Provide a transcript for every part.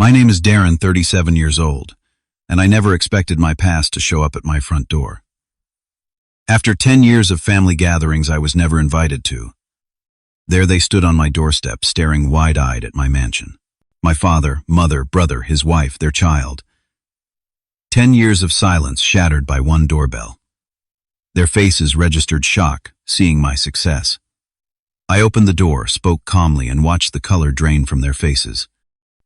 My name is Darren, 37 years old, and I never expected my past to show up at my front door. After 10 years of family gatherings I was never invited to, there they stood on my doorstep, staring wide-eyed at my mansion. My father, mother, brother, his wife, their child. 10 years of silence shattered by one doorbell. Their faces registered shock, seeing my success. I opened the door, spoke calmly, and watched the color drain from their faces.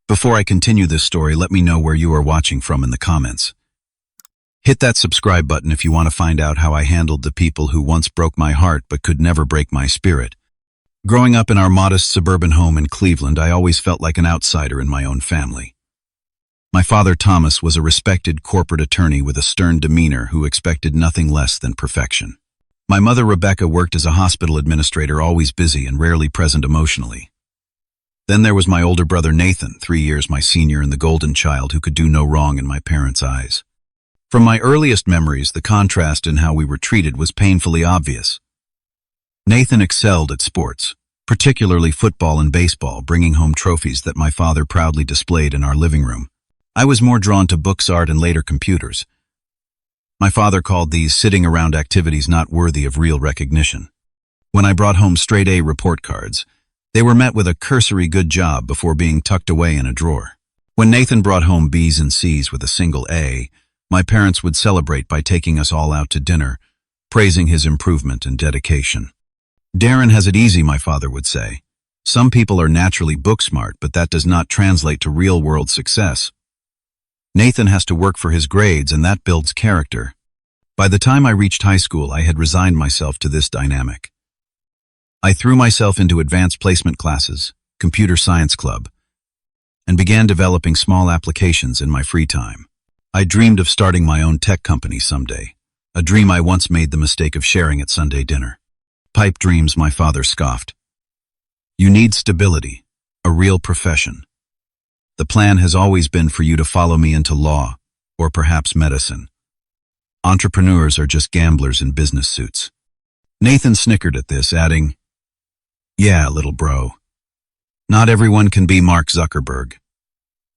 Before I continue this story, let me know where you are watching from in the comments. Hit that subscribe button if you want to find out how I handled the people who once broke my heart but could never break my spirit. Growing up in our modest suburban home in Cleveland, I always felt like an outsider in my own family. My father, Thomas, was a respected corporate attorney with a stern demeanor who expected nothing less than perfection. My mother, Rebecca, worked as a hospital administrator, always busy and rarely present emotionally. Then there was my older brother, Nathan, 3 years my senior and the golden child who could do no wrong in my parents' eyes. From my earliest memories, the contrast in how we were treated was painfully obvious. Nathan excelled at sports, particularly football and baseball, bringing home trophies that my father proudly displayed in our living room. I was more drawn to books, art, and later computers. My father called these sitting-around activities not worthy of real recognition. When I brought home straight-A report cards, they were met with a cursory good job before being tucked away in a drawer. When Nathan brought home B's and C's with a single A, my parents would celebrate by taking us all out to dinner, praising his improvement and dedication. Darren has it easy, my father would say. Some people are naturally book smart, but that does not translate to real-world success. Nathan has to work for his grades, and that builds character. By the time I reached high school, I had resigned myself to this dynamic. I threw myself into advanced placement classes, computer science club, and began developing small applications in my free time. I dreamed of starting my own tech company someday, a dream I once made the mistake of sharing at Sunday dinner. Pipe dreams, my father scoffed. You need stability, a real profession. The plan has always been for you to follow me into law, or perhaps medicine. Entrepreneurs are just gamblers in business suits. Nathan snickered at this, adding, "Yeah, little bro. Not everyone can be Mark Zuckerberg.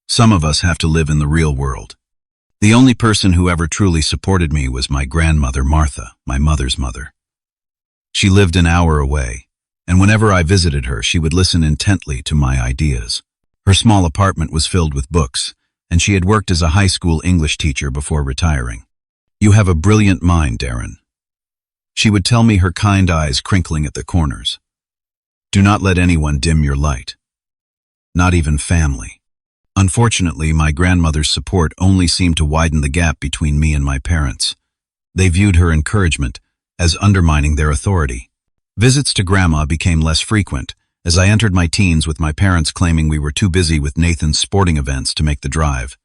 Some of us have to live in the real world." The only person who ever truly supported me was my grandmother, Martha, my mother's mother. She lived an hour away, and whenever I visited her, she would listen intently to my ideas. Her small apartment was filled with books, and she had worked as a high school English teacher before retiring. "You have a brilliant mind, Darren," she would tell me, her kind eyes crinkling at the corners. "Do not let anyone dim your light. Not even family." Unfortunately, my grandmother's support only seemed to widen the gap between me and my parents. They viewed her encouragement as undermining their authority. Visits to Grandma became less frequent, as I entered my teens with my parents claiming we were too busy with Nathan's sporting events to make the drive.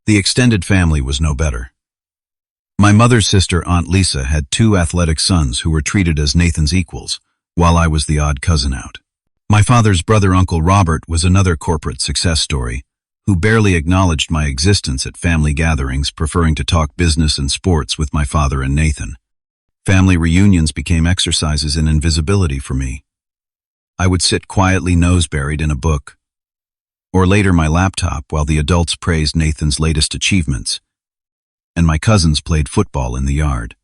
The extended family was no better. My mother's sister, Aunt Lisa, had 2 athletic sons who were treated as Nathan's equals, while I was the odd cousin out. My father's brother, Uncle Robert, was another corporate success story, who barely acknowledged my existence at family gatherings, preferring to talk business and sports with my father and Nathan. Family reunions became exercises in invisibility for me. I would sit quietly, nose buried in a book, or later my laptop, while the adults praised Nathan's latest achievements, and my cousins played football in the yard.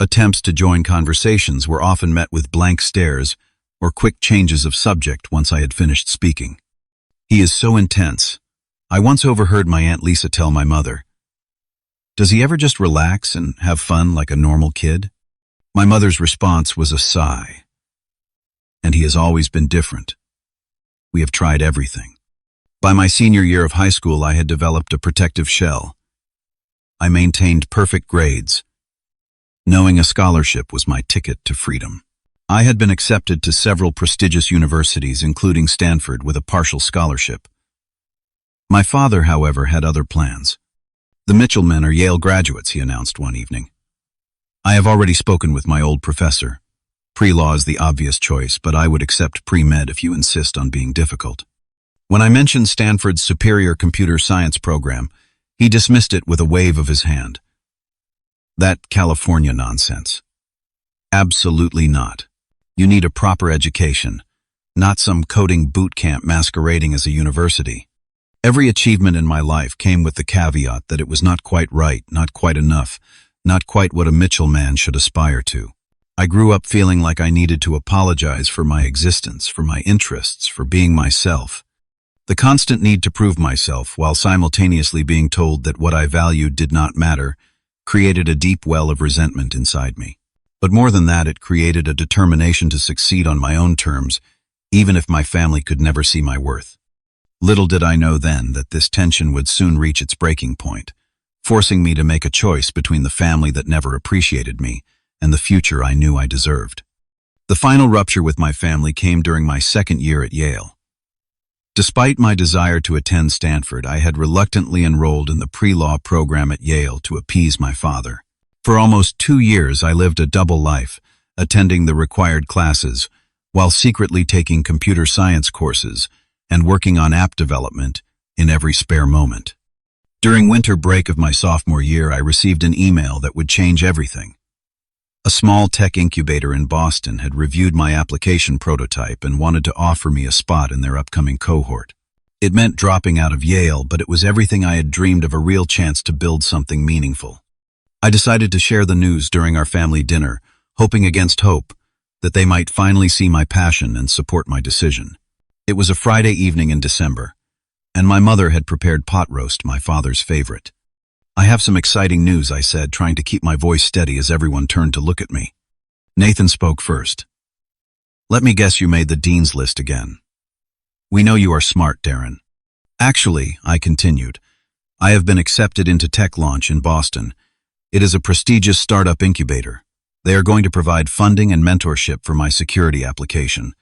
Attempts to join conversations were often met with blank stares or quick changes of subject once I had finished speaking. "He is so intense," I once overheard my Aunt Lisa tell my mother. "Does he ever just relax and have fun like a normal kid?" My mother's response was a sigh. "And he has always been different. We have tried everything." By my senior year of high school, I had developed a protective shell. I maintained perfect grades, knowing a scholarship was my ticket to freedom. I had been accepted to several prestigious universities, including Stanford, with a partial scholarship. My father, however, had other plans. "The Mitchell men are Yale graduates," he announced one evening. "I have already spoken with my old professor. Pre-law is the obvious choice, but I would accept pre-med if you insist on being difficult." When I mentioned Stanford's superior computer science program, he dismissed it with a wave of his hand. "That California nonsense." "Absolutely not. You need a proper education, not some coding boot camp masquerading as a university." Every achievement in my life came with the caveat that it was not quite right, not quite enough, not quite what a Mitchell man should aspire to. I grew up feeling like I needed to apologize for my existence, for my interests, for being myself. The constant need to prove myself, while simultaneously being told that what I valued did not matter, created a deep well of resentment inside me. But more than that, it created a determination to succeed on my own terms, even if my family could never see my worth. Little did I know then that this tension would soon reach its breaking point, forcing me to make a choice between the family that never appreciated me and the future I knew I deserved. The final rupture with my family came during my second year at Yale. Despite my desire to attend Stanford, I had reluctantly enrolled in the pre-law program at Yale to appease my father. For almost 2 years, I lived a double life, attending the required classes, while secretly taking computer science courses and working on app development in every spare moment. During winter break of my sophomore year, I received an email that would change everything. A small tech incubator in Boston had reviewed my application prototype and wanted to offer me a spot in their upcoming cohort. It meant dropping out of Yale, but it was everything I had dreamed of, a real chance to build something meaningful. I decided to share the news during our family dinner, hoping against hope that they might finally see my passion and support my decision. It was a Friday evening in December, and my mother had prepared pot roast, my father's favorite. "I have some exciting news," I said, trying to keep my voice steady as everyone turned to look at me. Nathan spoke first. "Let me guess you made the dean's list again. We know you are smart, Darren." "Actually," I continued, "I have been accepted into Tech Launch in Boston. It is a prestigious startup incubator. They are going to provide funding and mentorship for my security application.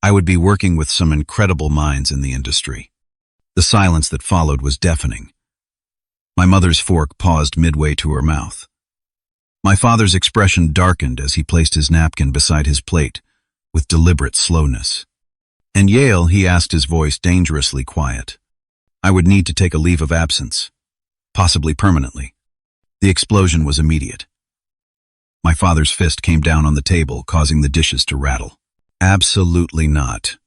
I would be working with some incredible minds in the industry." The silence that followed was deafening. My mother's fork paused midway to her mouth. My father's expression darkened as he placed his napkin beside his plate, with deliberate slowness. "And Yale?" he asked, his voice dangerously quiet. "I would need to take a leave of absence, possibly permanently." The explosion was immediate. My father's fist came down on the table, causing the dishes to rattle. "Absolutely not.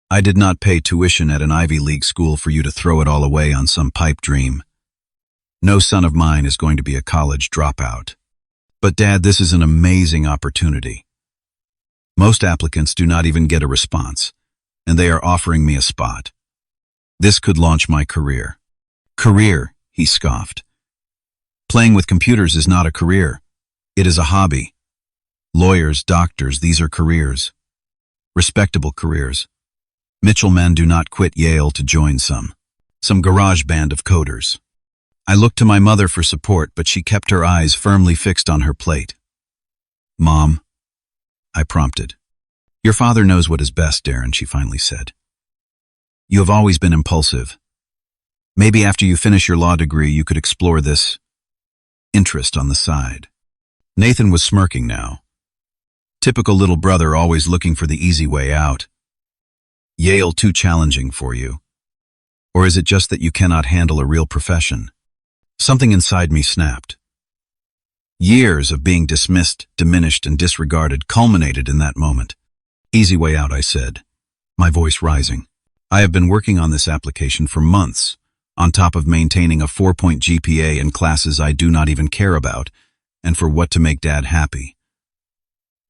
I did not pay tuition at an Ivy League school for you to throw it all away on some pipe dream. No son of mine is going to be a college dropout. But Dad, this is an amazing opportunity. Most applicants do not even get a response, and they are offering me a spot. This could launch my career." "Career," he scoffed. "Playing with computers is not a career. It is a hobby. Lawyers, doctors, these are careers. Respectable careers. Mitchell men do not quit Yale to join some garage band of coders." I looked to my mother for support, but she kept her eyes firmly fixed on her plate. "Mom," I prompted. "Your father knows what is best, Darren," she finally said. "You have always been impulsive. Maybe after you finish your law degree, you could explore this interest on the side." Nathan was smirking now. Typical little brother, always looking for the easy way out. "Yale too challenging for you? Or is it just that you cannot handle a real profession?" Something inside me snapped. Years of being dismissed, diminished, and disregarded culminated in that moment. "Easy way out," I said, my voice rising. "I have been working on this application for months, on top of maintaining a 4-point GPA in classes I do not even care about, and for what, to make Dad happy.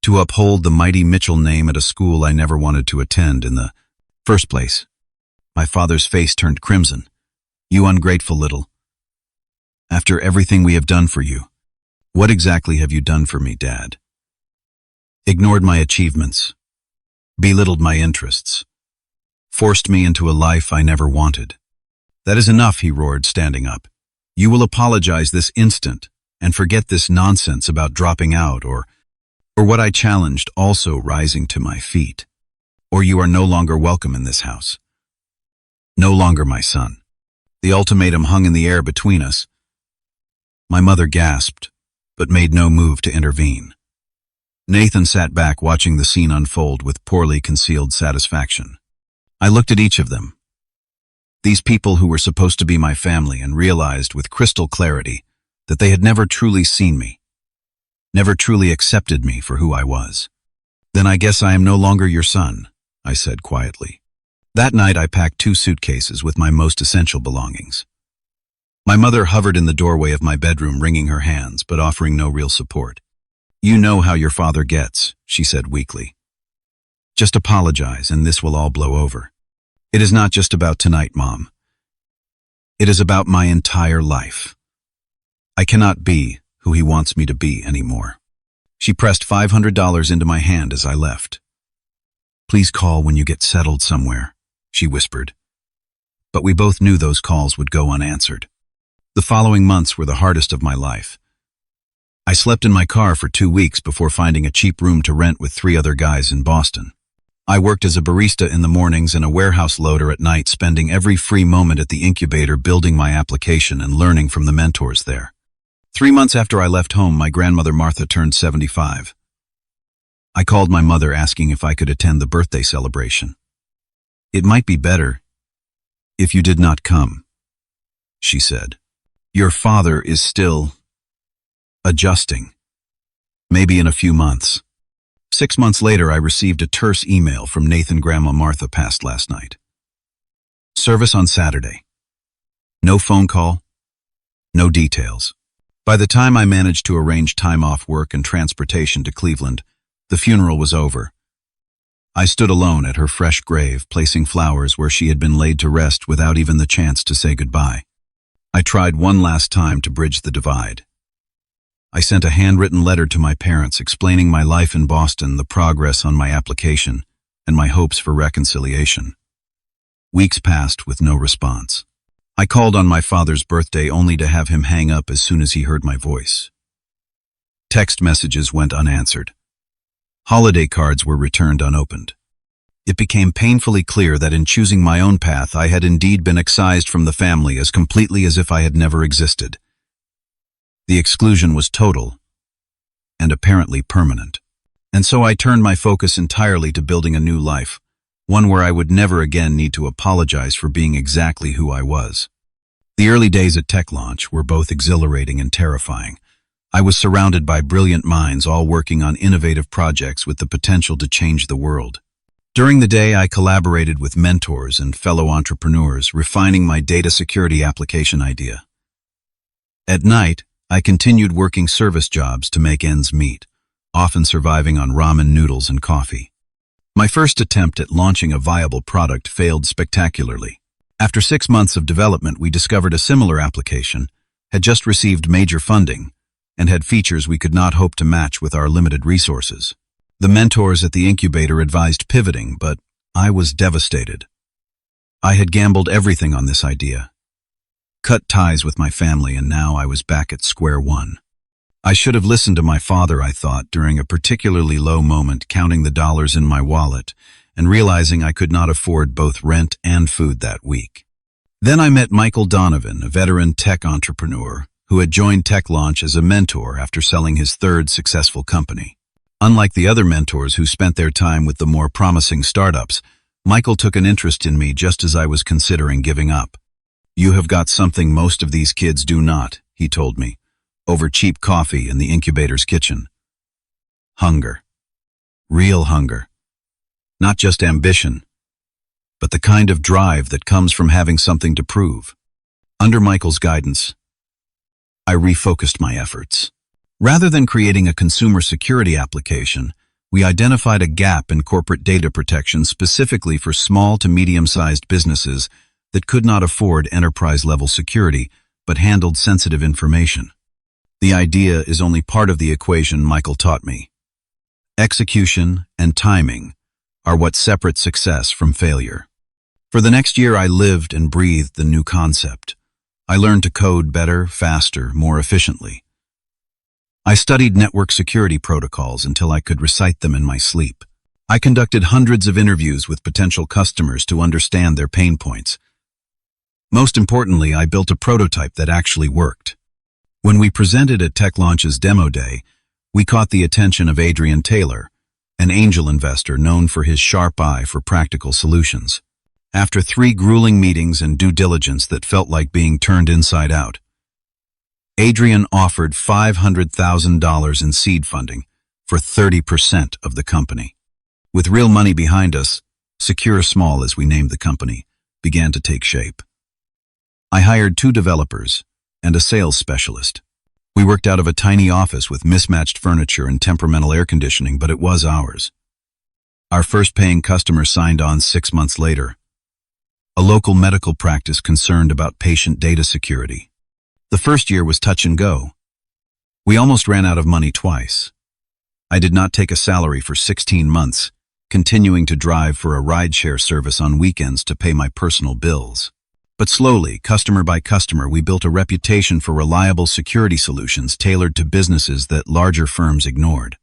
To uphold the mighty Mitchell name at a school I never wanted to attend in the first place." My father's face turned crimson. "You ungrateful little. After everything we have done for you." "What exactly have you done for me, Dad?" "Ignored my achievements, belittled my interests, forced me into a life I never wanted." "That is enough," he roared, standing up. "You will apologize this instant and forget this nonsense about dropping out or what I challenged, also rising to my feet. Or you are no longer welcome in this house. No longer my son." The ultimatum hung in the air between us. My mother gasped, but made no move to intervene. Nathan sat back, watching the scene unfold with poorly concealed satisfaction. I looked at each of them, these people who were supposed to be my family, and realized with crystal clarity that they had never truly seen me, never truly accepted me for who I was. "Then I guess I am no longer your son," I said quietly. That night I packed 2 suitcases with my most essential belongings. My mother hovered in the doorway of my bedroom, wringing her hands, but offering no real support. "You know how your father gets," she said weakly. "Just apologize and this will all blow over. It is not just about tonight, Mom. It is about my entire life. I cannot be who he wants me to be anymore." She pressed $500 into my hand as I left. "Please call when you get settled somewhere," she whispered. But we both knew those calls would go unanswered. The following months were the hardest of my life. I slept in my car for 2 weeks before finding a cheap room to rent with 3 other guys in Boston. I worked as a barista in the mornings and a warehouse loader at night, spending every free moment at the incubator building my application and learning from the mentors there. 3 months after I left home, my grandmother Martha turned 75. I called my mother asking if I could attend the birthday celebration. "It might be better if you did not come," she said. "Your father is still adjusting. Maybe in a few months." 6 months later, I received a terse email from Nathan. "Grandma Martha passed last night. Service on Saturday. No phone call, no details." By the time I managed to arrange time off work and transportation to Cleveland, the funeral was over. I stood alone at her fresh grave, placing flowers where she had been laid to rest without even the chance to say goodbye. I tried one last time to bridge the divide. I sent a handwritten letter to my parents explaining my life in Boston, the progress on my application, and my hopes for reconciliation. Weeks passed with no response. I called on my father's birthday only to have him hang up as soon as he heard my voice. Text messages went unanswered. Holiday cards were returned unopened. It became painfully clear that in choosing my own path, I had indeed been excised from the family as completely as if I had never existed. The exclusion was total and apparently permanent. And so I turned my focus entirely to building a new life, one where I would never again need to apologize for being exactly who I was. The early days at Tech Launch were both exhilarating and terrifying. I was surrounded by brilliant minds, all working on innovative projects with the potential to change the world. During the day, I collaborated with mentors and fellow entrepreneurs, refining my data security application idea. At night, I continued working service jobs to make ends meet, often surviving on ramen noodles and coffee. My first attempt at launching a viable product failed spectacularly. After 6 months of development, we discovered a similar application, had just received major funding, and had features we could not hope to match with our limited resources. The mentors at the incubator advised pivoting, but I was devastated. I had gambled everything on this idea, cut ties with my family, and now I was back at square one. I should have listened to my father, I thought, during a particularly low moment, counting the dollars in my wallet and realizing I could not afford both rent and food that week. Then I met Michael Donovan, a veteran tech entrepreneur who had joined Tech Launch as a mentor after selling his 3rd successful company. Unlike the other mentors who spent their time with the more promising startups, Michael took an interest in me just as I was considering giving up. "You have got something most of these kids do not," he told me, over cheap coffee in the incubator's kitchen. Hunger. Real hunger. Not just ambition, but the kind of drive that comes from having something to prove. Under Michael's guidance, I refocused my efforts. Rather than creating a consumer security application, we identified a gap in corporate data protection specifically for small to medium-sized businesses that could not afford enterprise-level security but handled sensitive information. The idea is only part of the equation, Michael taught me. Execution and timing are what separate success from failure. For the next year, I lived and breathed the new concept. I learned to code better, faster, more efficiently. I studied network security protocols until I could recite them in my sleep. I conducted hundreds of interviews with potential customers to understand their pain points. Most importantly, I built a prototype that actually worked. When we presented at Tech Launch's demo day, we caught the attention of Adrian Taylor, an angel investor known for his sharp eye for practical solutions. After 3 grueling meetings and due diligence that felt like being turned inside out, Adrian offered $500,000 in seed funding for 30% of the company. With real money behind us, Secure Small, as we named the company, began to take shape. I hired 2 developers and a sales specialist. We worked out of a tiny office with mismatched furniture and temperamental air conditioning, but it was ours. Our first paying customer signed on 6 months later. A local medical practice concerned about patient data security. The first year was touch and go. We almost ran out of money twice. I did not take a salary for 16 months, continuing to drive for a rideshare service on weekends to pay my personal bills. But slowly, customer by customer, we built a reputation for reliable security solutions tailored to businesses that larger firms ignored.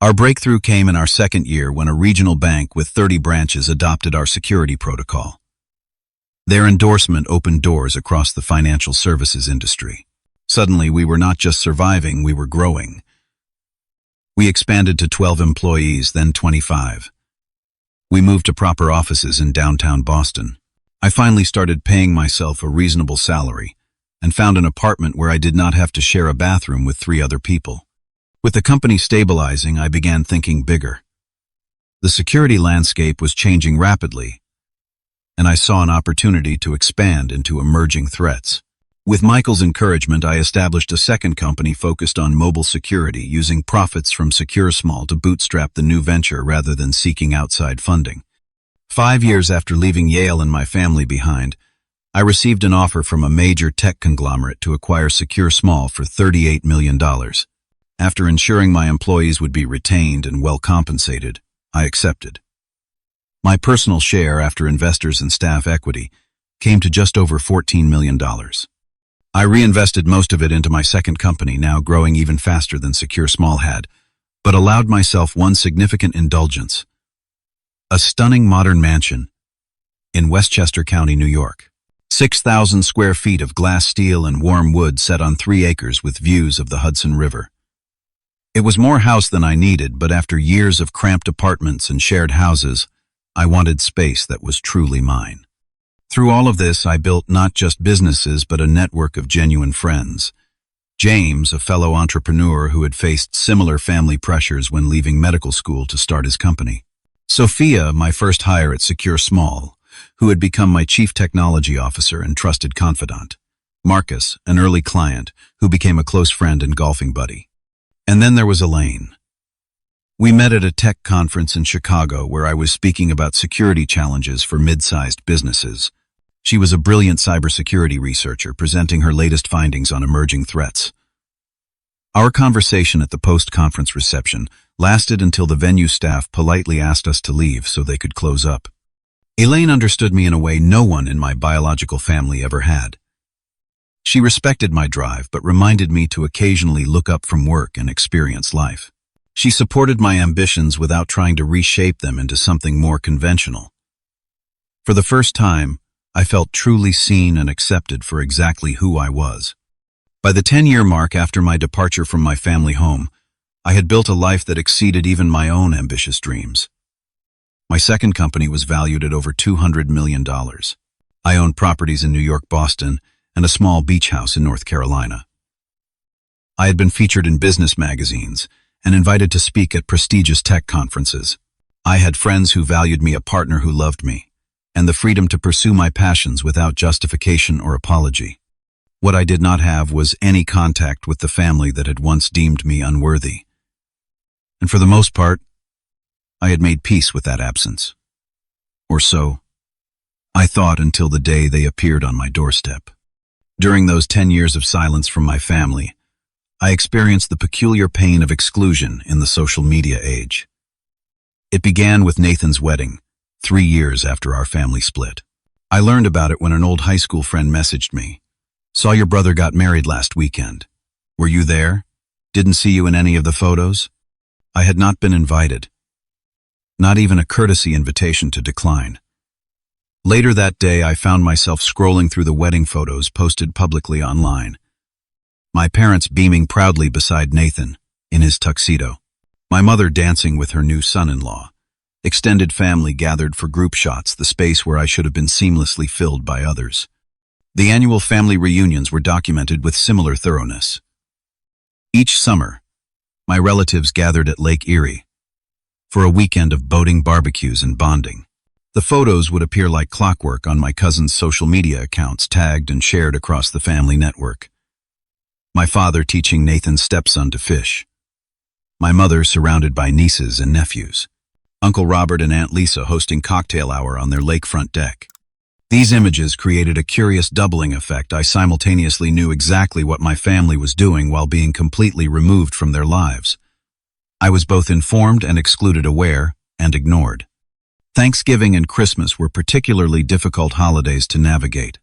Our breakthrough came in our second year when a regional bank with 30 branches adopted our security protocol. Their endorsement opened doors across the financial services industry. Suddenly, we were not just surviving, we were growing. We expanded to 12 employees, then 25. We moved to proper offices in downtown Boston. I finally started paying myself a reasonable salary and found an apartment where I did not have to share a bathroom with 3 other people. With the company stabilizing, I began thinking bigger. The security landscape was changing rapidly, and I saw an opportunity to expand into emerging threats. With Michael's encouragement, I established a second company focused on mobile security, using profits from Secure Small to bootstrap the new venture rather than seeking outside funding. 5 years after leaving Yale and my family behind, I received an offer from a major tech conglomerate to acquire Secure Small for $38 million. After ensuring my employees would be retained and well compensated, I accepted. My personal share, after investors and staff equity, came to just over $14 million. I reinvested most of it into my second company, now growing even faster than Secure Small had, but allowed myself one significant indulgence: a stunning modern mansion in Westchester County, New York. 6,000 square feet of glass steel and warm wood set on 3 acres with views of the Hudson River. It was more house than I needed, but after years of cramped apartments and shared houses, I wanted space that was truly mine. Through all of this, I built not just businesses, but a network of genuine friends. James, a fellow entrepreneur who had faced similar family pressures when leaving medical school to start his company. Sophia, my first hire at Secure Small, who had become my chief technology officer and trusted confidant. Marcus, an early client, who became a close friend and golfing buddy. And then there was Elaine. We met at a tech conference in Chicago where I was speaking about security challenges for mid-sized businesses. She was a brilliant cybersecurity researcher presenting her latest findings on emerging threats. Our conversation at the post-conference reception lasted until the venue staff politely asked us to leave so they could close up. Elaine understood me in a way no one in my biological family ever had. She respected my drive, but reminded me to occasionally look up from work and experience life. She supported my ambitions without trying to reshape them into something more conventional. For the first time, I felt truly seen and accepted for exactly who I was. By the 10-year mark after my departure from my family home, I had built a life that exceeded even my own ambitious dreams. My second company was valued at over $200 million. I owned properties in New York, Boston, and a small beach house in North Carolina. I had been featured in business magazines and invited to speak at prestigious tech conferences. I had friends who valued me, a partner who loved me, and the freedom to pursue my passions without justification or apology. What I did not have was any contact with the family that had once deemed me unworthy. And for the most part, I had made peace with that absence. Or so I thought, until the day they appeared on my doorstep. During those 10 years of silence from my family, I experienced the peculiar pain of exclusion in the social media age. It began with Nathan's wedding, 3 years after our family split. I learned about it when an old high school friend messaged me. "Saw your brother got married last weekend. Were you there? Didn't see you in any of the photos?" I had not been invited. Not even a courtesy invitation to decline. Later that day, I found myself scrolling through the wedding photos posted publicly online. My parents beaming proudly beside Nathan, in his tuxedo. My mother dancing with her new son-in-law. Extended family gathered for group shots, the space where I should have been seamlessly filled by others. The annual family reunions were documented with similar thoroughness. Each summer, my relatives gathered at Lake Erie for a weekend of boating, barbecues, and bonding. The photos would appear like clockwork on my cousin's social media accounts, tagged and shared across the family network. My father teaching Nathan's stepson to fish. My mother surrounded by nieces and nephews. Uncle Robert and Aunt Lisa hosting cocktail hour on their lakefront deck. These images created a curious doubling effect. I simultaneously knew exactly what my family was doing while being completely removed from their lives. I was both informed and excluded, aware and ignored. Thanksgiving and Christmas were particularly difficult holidays to navigate.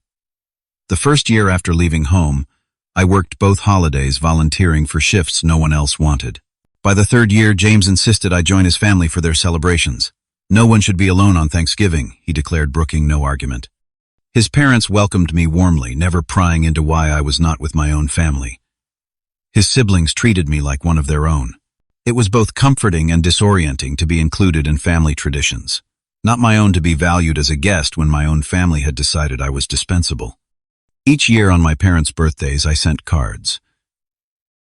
The first year after leaving home, I worked both holidays volunteering for shifts no one else wanted. By the third year, James insisted I join his family for their celebrations. No one should be alone on Thanksgiving, he declared, brooking no argument. His parents welcomed me warmly, never prying into why I was not with my own family. His siblings treated me like one of their own. It was both comforting and disorienting to be included in family traditions. Not my own to be valued as a guest when my own family had decided I was dispensable. Each year on my parents' birthdays, I sent cards.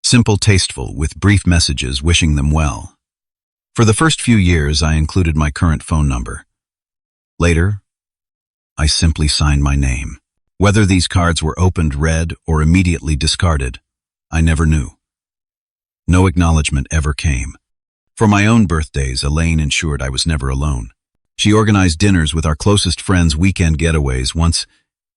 Simple, tasteful, with brief messages wishing them well. For the first few years, I included my current phone number. Later, I simply signed my name. Whether these cards were opened, read, or immediately discarded, I never knew. No acknowledgement ever came. For my own birthdays, Elaine ensured I was never alone. She organized dinners with our closest friends, weekend getaways, once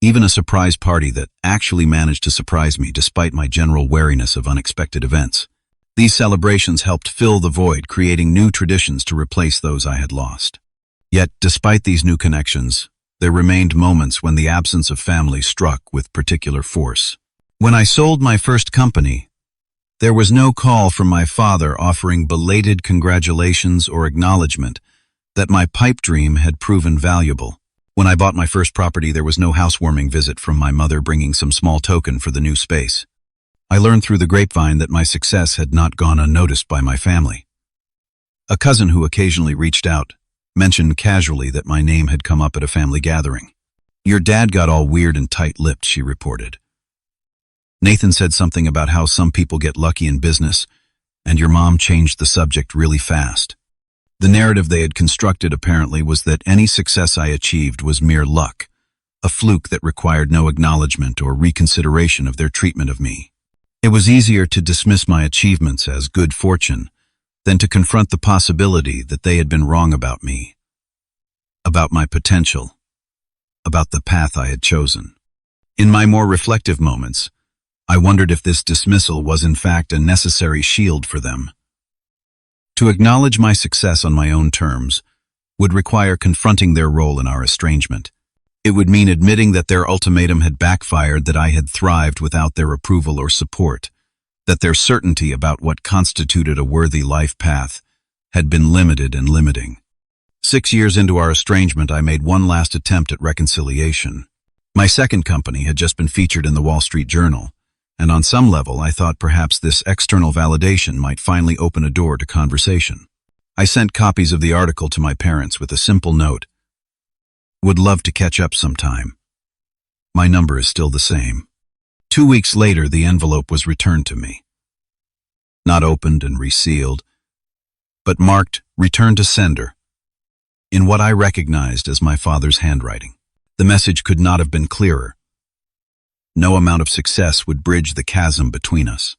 even a surprise party that actually managed to surprise me despite my general wariness of unexpected events. These celebrations helped fill the void, creating new traditions to replace those I had lost. Yet, despite these new connections, there remained moments when the absence of family struck with particular force. When I sold my first company, there was no call from my father offering belated congratulations or acknowledgement that my pipe dream had proven valuable. When I bought my first property, there was no housewarming visit from my mother bringing some small token for the new space. I learned through the grapevine that my success had not gone unnoticed by my family. A cousin who occasionally reached out mentioned casually that my name had come up at a family gathering. "Your dad got all weird and tight-lipped," she reported. "Nathan said something about how some people get lucky in business, and your mom changed the subject really fast." The narrative they had constructed apparently was that any success I achieved was mere luck, a fluke that required no acknowledgement or reconsideration of their treatment of me. It was easier to dismiss my achievements as good fortune than to confront the possibility that they had been wrong about me, about my potential, about the path I had chosen. In my more reflective moments, I wondered if this dismissal was in fact a necessary shield for them. To acknowledge my success on my own terms would require confronting their role in our estrangement. It would mean admitting that their ultimatum had backfired, that I had thrived without their approval or support, that their certainty about what constituted a worthy life path had been limited and limiting. 6 years into our estrangement, I made one last attempt at reconciliation. My second company had just been featured in the Wall Street Journal, and on some level I thought perhaps this external validation might finally open a door to conversation. I sent copies of the article to my parents with a simple note: "Would love to catch up sometime. My number is still the same." 2 weeks later, the envelope was returned to me. Not opened and resealed, but marked "Return to Sender" in what I recognized as my father's handwriting. The message could not have been clearer. No amount of success would bridge the chasm between us.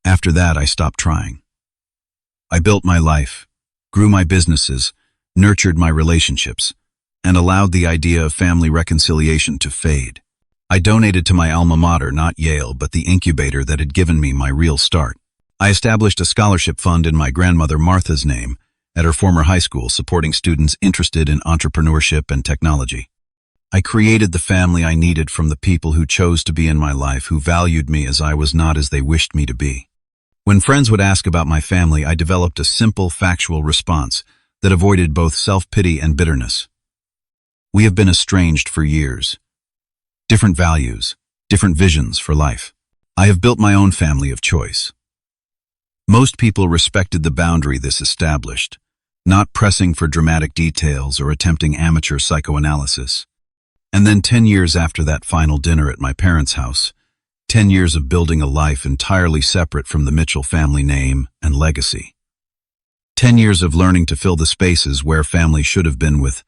After that, I stopped trying. I built my life, grew my businesses, nurtured my relationships, and allowed the idea of family reconciliation to fade. I donated to my alma mater, not Yale, but the incubator that had given me my real start. I established a scholarship fund in my grandmother Martha's name at her former high school, supporting students interested in entrepreneurship and technology. I created the family I needed from the people who chose to be in my life, who valued me as I was, not as they wished me to be. When friends would ask about my family, I developed a simple, factual response that avoided both self-pity and bitterness. We have been estranged for years. Different values, different visions for life. I have built my own family of choice. Most people respected the boundary this established, not pressing for dramatic details or attempting amateur psychoanalysis. And then 10 years after that final dinner at my parents' house, 10 years of building a life entirely separate from the Mitchell family name and legacy. 10 years of learning to fill the spaces where family should have been with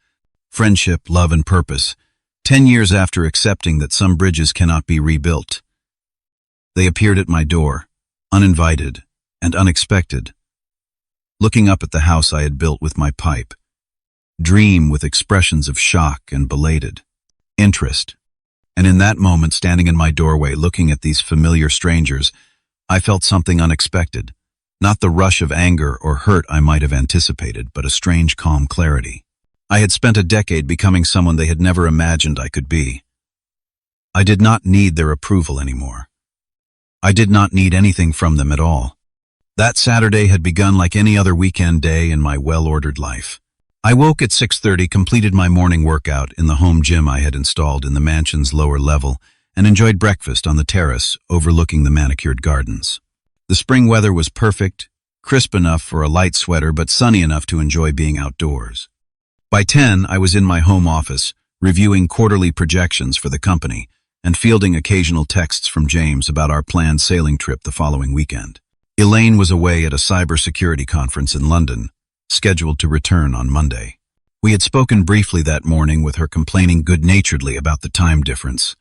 friendship, love, and purpose, 10 years after accepting that some bridges cannot be rebuilt. They appeared at my door, uninvited and unexpected, looking up at the house I had built with my pipe, dream with expressions of shock and belated interest. And in that moment, standing in my doorway looking at these familiar strangers, I felt something unexpected, not the rush of anger or hurt I might have anticipated, but a strange calm clarity. I had spent a decade becoming someone they had never imagined I could be. I did not need their approval anymore. I did not need anything from them at all. That Saturday had begun like any other weekend day in my well-ordered life. I woke at 6:30, completed my morning workout in the home gym I had installed in the mansion's lower level, and enjoyed breakfast on the terrace overlooking the manicured gardens. The spring weather was perfect, crisp enough for a light sweater but sunny enough to enjoy being outdoors. By 10, I was in my home office, reviewing quarterly projections for the company and fielding occasional texts from James about our planned sailing trip the following weekend. Elaine was away at a cybersecurity conference in London, scheduled to return on Monday. We had spoken briefly that morning, with her complaining good-naturedly about the time difference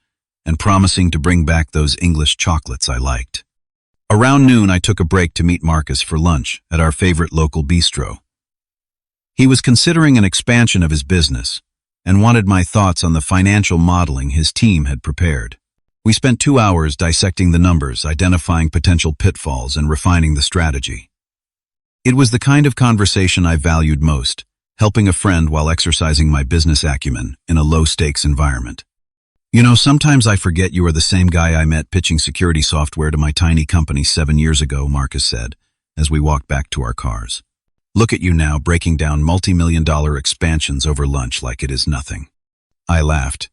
and promising to bring back those English chocolates I liked. Around noon, I took a break to meet Marcus for lunch at our favorite local bistro. He was considering an expansion of his business and wanted my thoughts on the financial modeling his team had prepared. We spent 2 hours dissecting the numbers, identifying potential pitfalls, and refining the strategy. It was the kind of conversation I valued most, helping a friend while exercising my business acumen in a low-stakes environment. You know, sometimes I forget you are the same guy I met pitching security software to my tiny company 7 years ago, Marcus said, as we walked back to our cars. Look at you now, breaking down multi-million-dollar expansions over lunch like it is nothing. I laughed.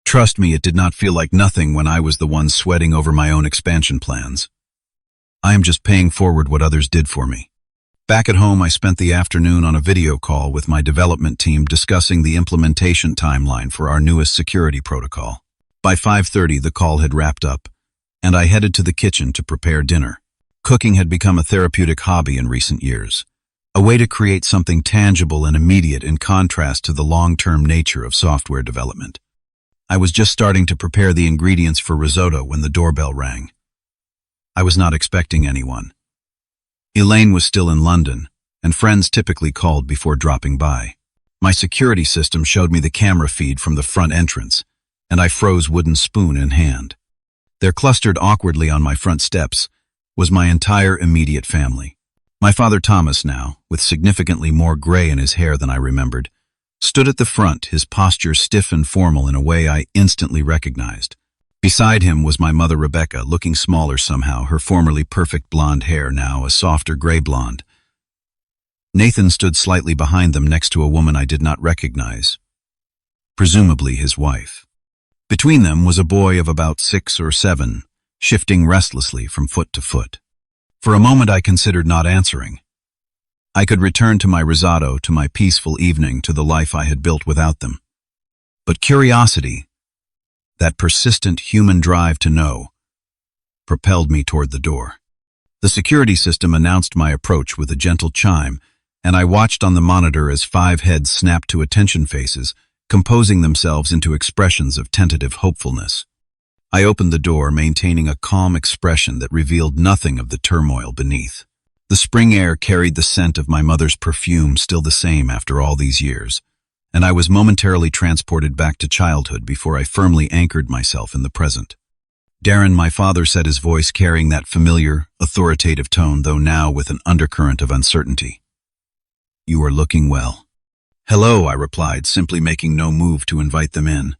Trust me, it did not feel like nothing when I was the one sweating over my own expansion plans. I am just paying forward what others did for me. Back at home, I spent the afternoon on a video call with my development team discussing the implementation timeline for our newest security protocol. By 5:30, the call had wrapped up, and I headed to the kitchen to prepare dinner. Cooking had become a therapeutic hobby in recent years, a way to create something tangible and immediate in contrast to the long-term nature of software development. I was just starting to prepare the ingredients for risotto when the doorbell rang. I was not expecting anyone. Elaine was still in London, and friends typically called before dropping by. My security system showed me the camera feed from the front entrance, and I froze, wooden spoon in hand. There, clustered awkwardly on my front steps, was my entire immediate family. My father Thomas, now, with significantly more gray in his hair than I remembered, stood at the front, his posture stiff and formal in a way I instantly recognized. Beside him was my mother Rebecca, looking smaller somehow, her formerly perfect blonde hair now a softer gray blonde. Nathan stood slightly behind them next to a woman I did not recognize, presumably his wife. Between them was a boy of about 6 or 7, shifting restlessly from foot to foot. For a moment I considered not answering. I could return to my risotto, to my peaceful evening, to the life I had built without them. But curiosity, that persistent human drive to know, propelled me toward the door. The security system announced my approach with a gentle chime, and I watched on the monitor as 5 heads snapped to attention faces, composing themselves into expressions of tentative hopefulness. I opened the door, maintaining a calm expression that revealed nothing of the turmoil beneath. The spring air carried the scent of my mother's perfume, still the same after all these years, and I was momentarily transported back to childhood before I firmly anchored myself in the present. Darren, my father, said, his voice carrying that familiar, authoritative tone, though now with an undercurrent of uncertainty. You are looking well. Hello, I replied, simply making no move to invite them in.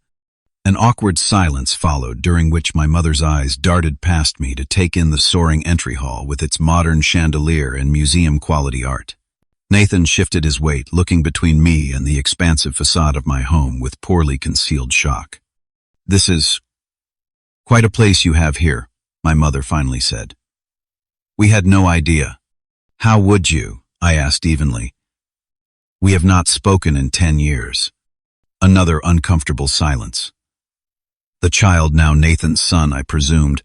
An awkward silence followed, during which my mother's eyes darted past me to take in the soaring entry hall with its modern chandelier and museum-quality art. Nathan shifted his weight, looking between me and the expansive facade of my home with poorly concealed shock. This is quite a place you have here, my mother finally said. We had no idea. How would you? I asked evenly. We have not spoken in 10 years. Another uncomfortable silence. The child, now Nathan's son, I presumed,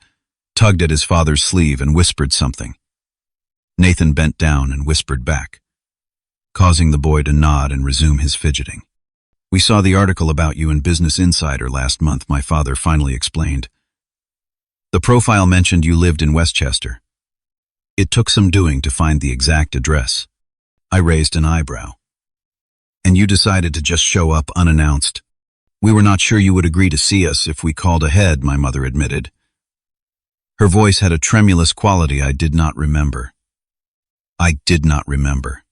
tugged at his father's sleeve and whispered something. Nathan bent down and whispered back, causing the boy to nod and resume his fidgeting. We saw the article about you in Business Insider last month, my father finally explained. The profile mentioned you lived in Westchester. It took some doing to find the exact address. I raised an eyebrow. And you decided to just show up unannounced. We were not sure you would agree to see us if we called ahead, my mother admitted. Her voice had a tremulous quality I did not remember. I did not remember.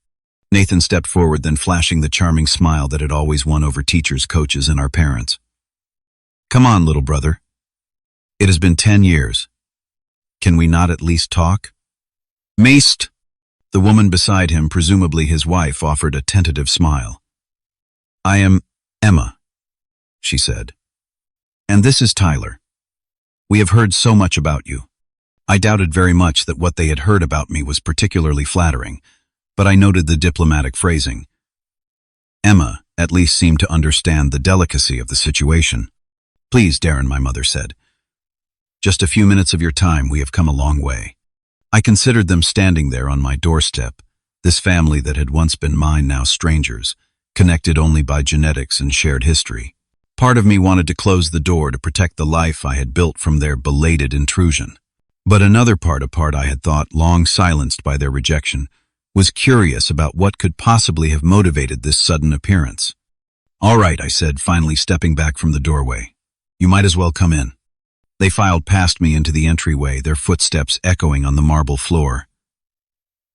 Nathan stepped forward, then flashing the charming smile that had always won over teachers, coaches, and our parents. Come on, little brother. It has been 10 years. Can we not at least talk? Meest! The woman beside him, presumably his wife, offered a tentative smile. I am Emma, she said. And this is Tyler. We have heard so much about you. I doubted very much that what they had heard about me was particularly flattering, but I noted the diplomatic phrasing. Emma at least seemed to understand the delicacy of the situation. Please, Darren, my mother said. Just a few minutes of your time, we have come a long way. I considered them standing there on my doorstep, this family that had once been mine, now strangers, connected only by genetics and shared history. Part of me wanted to close the door to protect the life I had built from their belated intrusion. But another part, a part I had thought long silenced by their rejection, was curious about what could possibly have motivated this sudden appearance. All right, I said, finally stepping back from the doorway. You might as well come in. They filed past me into the entryway, their footsteps echoing on the marble floor.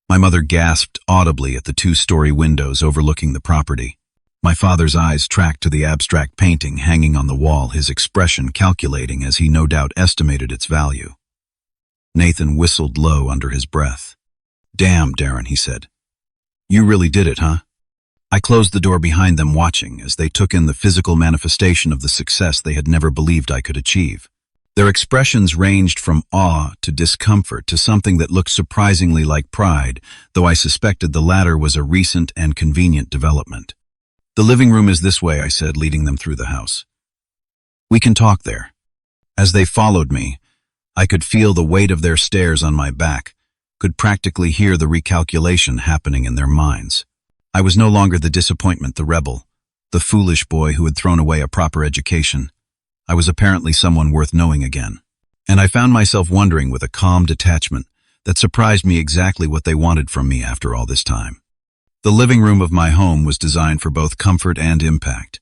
My mother gasped audibly at the two-story windows overlooking the property. My father's eyes tracked to the abstract painting hanging on the wall, his expression calculating as he no doubt estimated its value. Nathan whistled low under his breath. Damn, Darren, he said. You really did it, huh? I closed the door behind them, watching as they took in the physical manifestation of the success they had never believed I could achieve. Their expressions ranged from awe to discomfort to something that looked surprisingly like pride, though I suspected the latter was a recent and convenient development. The living room is this way, I said, leading them through the house. We can talk there. As they followed me, I could feel the weight of their stares on my back, could practically hear the recalculation happening in their minds. I was no longer the disappointment, the rebel, the foolish boy who had thrown away a proper education. I was apparently someone worth knowing again. And I found myself wondering with a calm detachment that surprised me exactly what they wanted from me after all this time. The living room of my home was designed for both comfort and impact.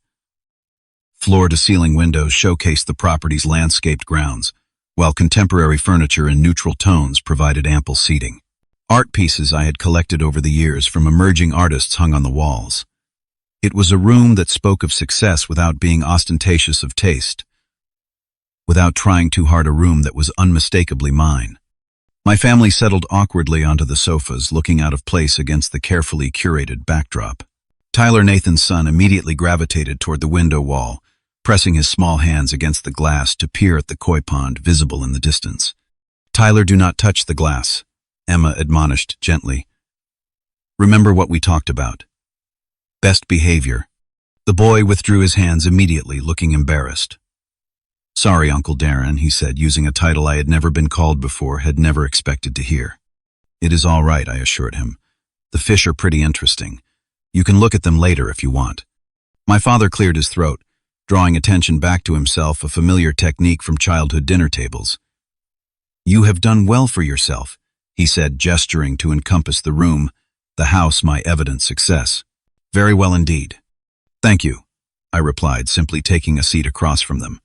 Floor-to-ceiling windows showcased the property's landscaped grounds, while contemporary furniture in neutral tones provided ample seating. Art pieces I had collected over the years from emerging artists hung on the walls. It was a room that spoke of success without being ostentatious of taste, without trying too hard, a room that was unmistakably mine. My family settled awkwardly onto the sofas, looking out of place against the carefully curated backdrop. Tyler, Nathan's son, immediately gravitated toward the window wall, pressing his small hands against the glass to peer at the koi pond visible in the distance. Tyler, do not touch the glass, Emma admonished gently. Remember what we talked about. Best behavior. The boy withdrew his hands immediately, looking embarrassed. Sorry, Uncle Darren, he said, using a title I had never been called before, had never expected to hear. It is all right, I assured him. The fish are pretty interesting. You can look at them later if you want. My father cleared his throat, drawing attention back to himself, a familiar technique from childhood dinner tables. You have done well for yourself, he said, gesturing to encompass the room, the house my evident success. Very well indeed. Thank you, I replied, simply taking a seat across from them.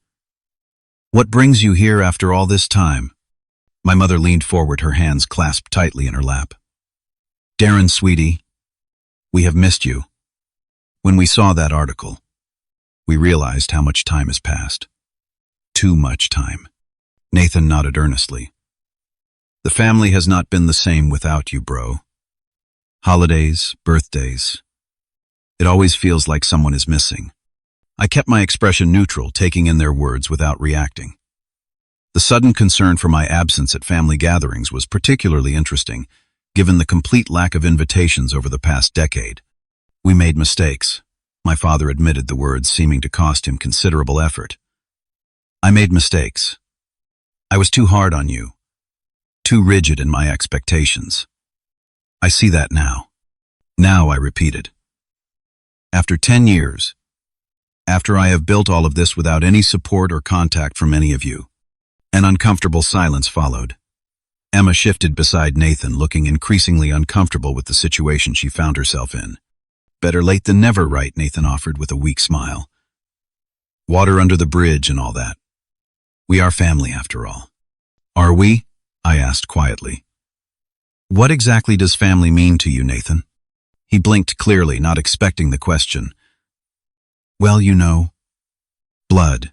What brings you here after all this time? My mother leaned forward, her hands clasped tightly in her lap. Darren, sweetie, we have missed you. When we saw that article, we realized how much time has passed. Too much time. Nathan nodded earnestly. The family has not been the same without you, bro. Holidays, birthdays. It always feels like someone is missing. I kept my expression neutral, taking in their words without reacting. The sudden concern for my absence at family gatherings was particularly interesting, given the complete lack of invitations over the past decade. We made mistakes. My father admitted, the words seeming to cost him considerable effort. I made mistakes. I was too hard on you, too rigid in my expectations. I see that now. Now, I repeated. After 10 years, After I have built all of this without any support or contact from any of you." An uncomfortable silence followed. Emma shifted beside Nathan, looking increasingly uncomfortable with the situation she found herself in. "Better late than never, right?" Nathan offered with a weak smile. "Water under the bridge and all that. We are family after all." "Are we?" I asked quietly. "What exactly does family mean to you, Nathan?" He blinked clearly, not expecting the question. "Well, you know, blood,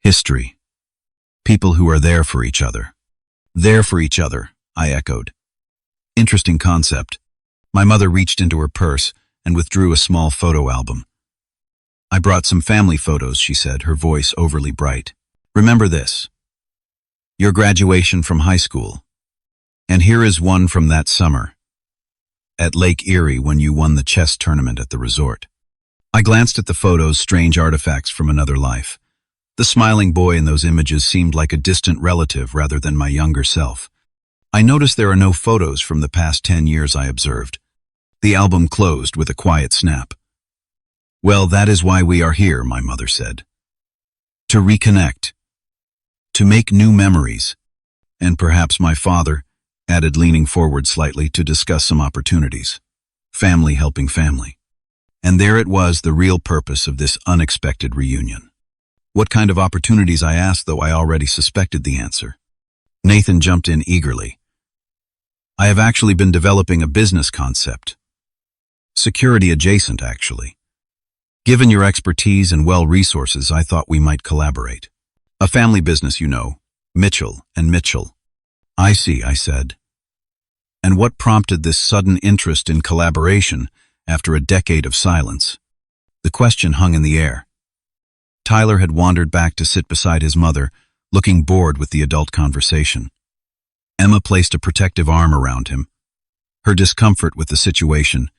history, people who are there for each other." "There for each other," I echoed. "Interesting concept." My mother reached into her purse and withdrew a small photo album. "I brought some family photos," she said, her voice overly bright. "Remember this? Your graduation from high school. And here is one from that summer, at Lake Erie, when you won the chess tournament at the resort." I glanced at the photos, strange artifacts from another life. The smiling boy in those images seemed like a distant relative rather than my younger self. "I noticed there are no photos from the past 10 years, I observed. The album closed with a quiet snap. "Well, that is why we are here," my mother said. "To reconnect. To make new memories." And perhaps my father added, leaning forward slightly, "to discuss some opportunities. Family helping family." And there it was, the real purpose of this unexpected reunion. "What kind of opportunities?" I asked, though I already suspected the answer. Nathan jumped in eagerly. "I have actually been developing a business concept. Security adjacent, actually. Given your expertise and resources, I thought we might collaborate. A family business, you know, Mitchell and Mitchell." "I see," I said. "And what prompted this sudden interest in collaboration after a decade of silence?" The question hung in the air. Tyler had wandered back to sit beside his mother, looking bored with the adult conversation. Emma placed a protective arm around him, her discomfort with the situation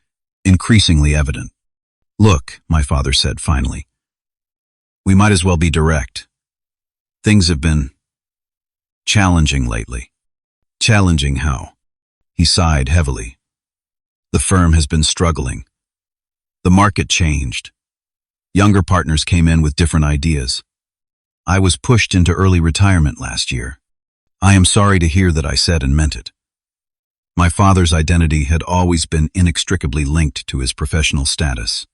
increasingly evident. "Look," my father said finally, "we might as well be direct. Things have been challenging lately." "Challenging how?" He sighed heavily. "The firm has been struggling. The market changed. Younger partners came in with different ideas. I was pushed into early retirement last year." "I am sorry to hear that," I said, and meant it. My father's identity had always been inextricably linked to his professional status.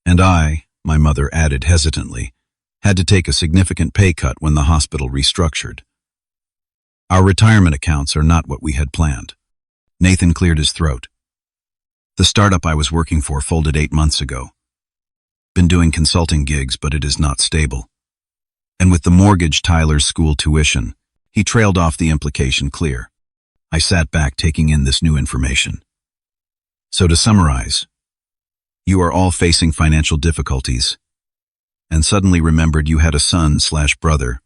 "And I," my mother added hesitantly, "had to take a significant pay cut when the hospital restructured. Our retirement accounts are not what we had planned." Nathan cleared his throat. "The startup I was working for folded 8 months ago. Been doing consulting gigs, but it is not stable. And with the mortgage, Tyler's school tuition," he trailed off, the implication clear. I sat back, taking in this new information. "So to summarize, you are all facing financial difficulties, and suddenly remembered you had a son/brother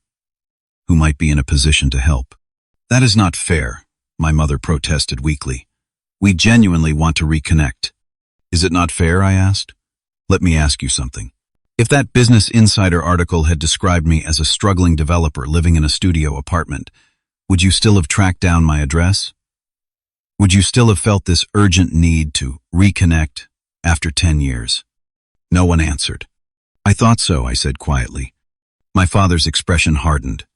who might be in a position to help." "That is not fair," my mother protested weakly. "We genuinely want to reconnect." "Is it not fair?" I asked. "Let me ask you something. If that Business Insider article had described me as a struggling developer living in a studio apartment, would you still have tracked down my address? Would you still have felt this urgent need to reconnect after 10 years? No one answered. "I thought so," I said quietly. My father's expression hardened.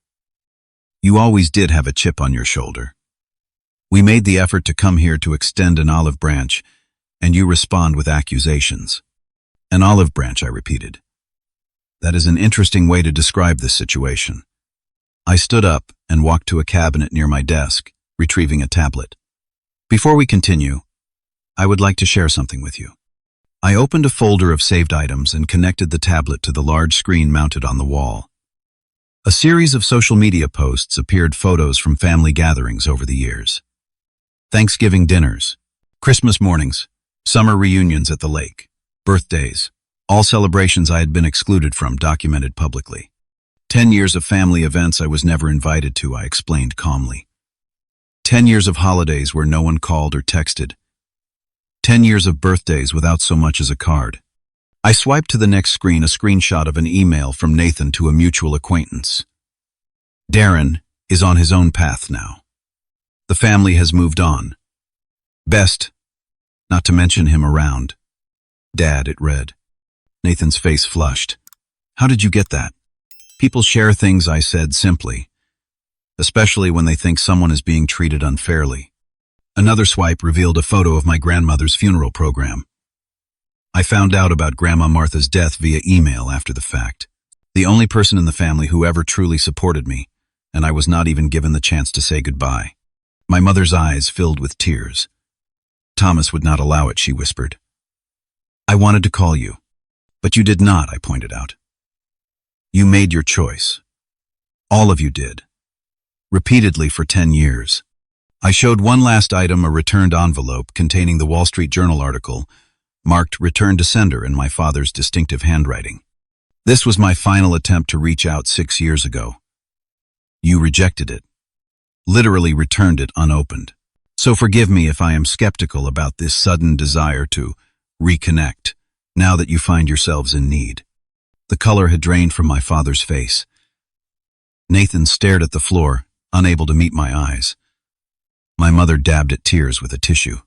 "You always did have a chip on your shoulder. We made the effort to come here to extend an olive branch, and you respond with accusations." "An olive branch," I repeated. "That is an interesting way to describe this situation." I stood up and walked to a cabinet near my desk, retrieving a tablet. "Before we continue, I would like to share something with you." I opened a folder of saved items and connected the tablet to the large screen mounted on the wall. A series of social media posts appeared, photos from family gatherings over the years. Thanksgiving dinners, Christmas mornings, summer reunions at the lake, birthdays, all celebrations I had been excluded from, documented publicly. 10 years of family events I was never invited to, I explained calmly. 10 years of holidays where no one called or texted. 10 years of birthdays without so much as a card. I swiped to the next screen, a screenshot of an email from Nathan to a mutual acquaintance. "Darren is on his own path now. The family has moved on. Best not to mention him around. Dad," it read. Nathan's face flushed. How did you get that? People share things, I said simply, especially when they think someone is being treated unfairly. Another swipe revealed a photo of my grandmother's funeral program. I found out about Grandma Martha's death via email after the fact. The only person in the family who ever truly supported me, and I was not even given the chance to say goodbye. My mother's eyes filled with tears. Thomas would not allow it, she whispered. I wanted to call you, but you did not, I pointed out. You made your choice. All of you did. Repeatedly for 10 years. I showed one last item, a returned envelope containing the Wall Street Journal article, marked Return to Sender in my father's distinctive handwriting. This was my final attempt to reach out 6 years ago. You rejected it. Literally returned it unopened. So forgive me if I am skeptical about this sudden desire to reconnect, now that you find yourselves in need. The color had drained from my father's face. Nathan stared at the floor, unable to meet my eyes. My mother dabbed at tears with a tissue.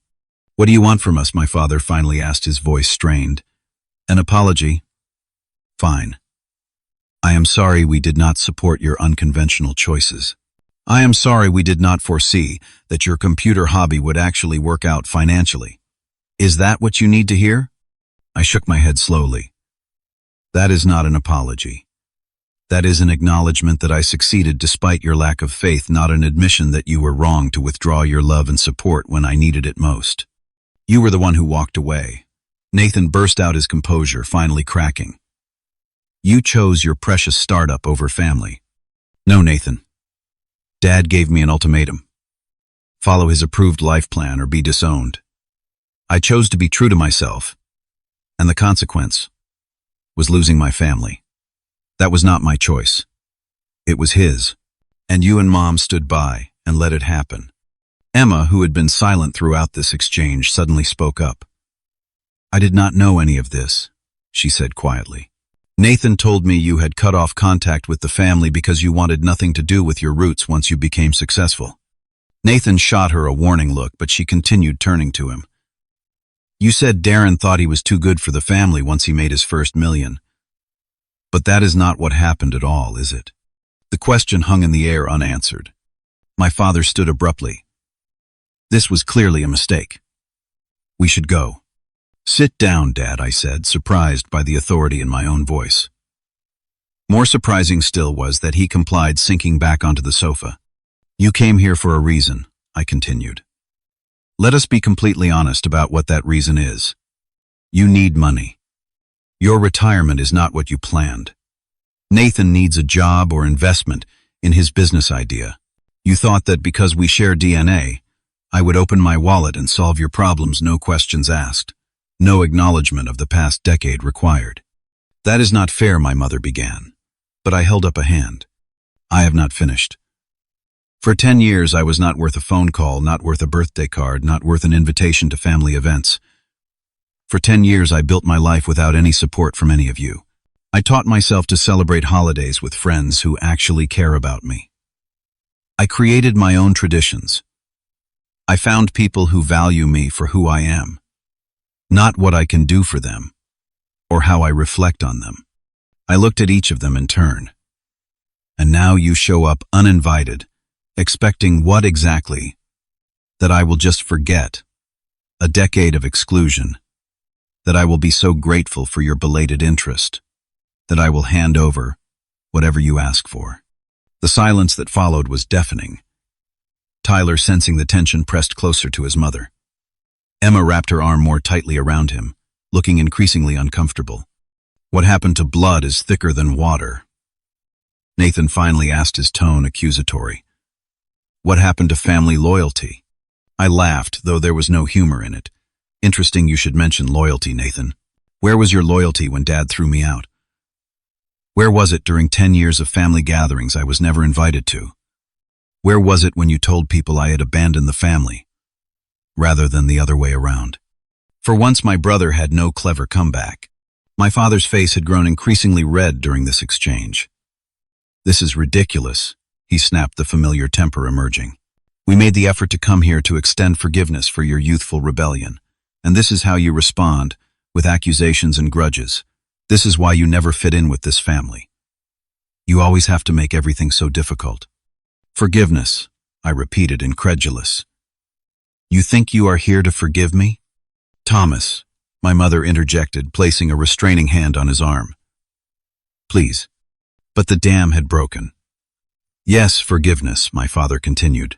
What do you want from us? My father finally asked, his voice strained. An apology? Fine. I am sorry we did not support your unconventional choices. I am sorry we did not foresee that your computer hobby would actually work out financially. Is that what you need to hear? I shook my head slowly. That is not an apology. That is an acknowledgement that I succeeded despite your lack of faith, not an admission that you were wrong to withdraw your love and support when I needed it most. You were the one who walked away. Nathan burst out, his composure finally cracking. You chose your precious startup over family. No, Nathan. Dad gave me an ultimatum. Follow his approved life plan or be disowned. I chose to be true to myself, and the consequence was losing my family. That was not my choice. It was his. And you and Mom stood by and let it happen. Emma, who had been silent throughout this exchange, suddenly spoke up. I did not know any of this, she said quietly. Nathan told me you had cut off contact with the family because you wanted nothing to do with your roots once you became successful. Nathan shot her a warning look, but she continued, turning to him. You said Darren thought he was too good for the family once he made his first million. But that is not what happened at all, is it? The question hung in the air unanswered. My father stood abruptly. This was clearly a mistake. We should go. Sit down, Dad, I said, surprised by the authority in my own voice. More surprising still was that he complied, sinking back onto the sofa. You came here for a reason, I continued. Let us be completely honest about what that reason is. You need money. Your retirement is not what you planned. Nathan needs a job or investment in his business idea. You thought that because we share DNA, I would open my wallet and solve your problems, no questions asked. No acknowledgement of the past decade required. That is not fair, my mother began, but I held up a hand. I have not finished. For 10 years, I was not worth a phone call, not worth a birthday card, not worth an invitation to family events. For 10 years, I built my life without any support from any of you. I taught myself to celebrate holidays with friends who actually care about me. I created my own traditions. I found people who value me for who I am, not what I can do for them, or how I reflect on them. I looked at each of them in turn. And now you show up uninvited, expecting what exactly? That I will just forget. A decade of exclusion. That I will be so grateful for your belated interest. That I will hand over whatever you ask for. The silence that followed was deafening. Tyler, sensing the tension, pressed closer to his mother. Emma wrapped her arm more tightly around him, looking increasingly uncomfortable. What happened to blood is thicker than water. Nathan finally asked, his tone accusatory. What happened to family loyalty? I laughed, though there was no humor in it. Interesting you should mention loyalty, Nathan. Where was your loyalty when Dad threw me out? Where was it during 10 years of family gatherings I was never invited to? Where was it when you told people I had abandoned the family, rather than the other way around? For once, my brother had no clever comeback. My father's face had grown increasingly red during this exchange. This is ridiculous, he snapped, the familiar temper emerging. We made the effort to come here to extend forgiveness for your youthful rebellion, and this is how you respond, with accusations and grudges. This is why you never fit in with this family. You always have to make everything so difficult. Forgiveness, I repeated, incredulous. You think you are here to forgive me? Thomas, my mother interjected, placing a restraining hand on his arm. Please. But the dam had broken. Yes, forgiveness, my father continued.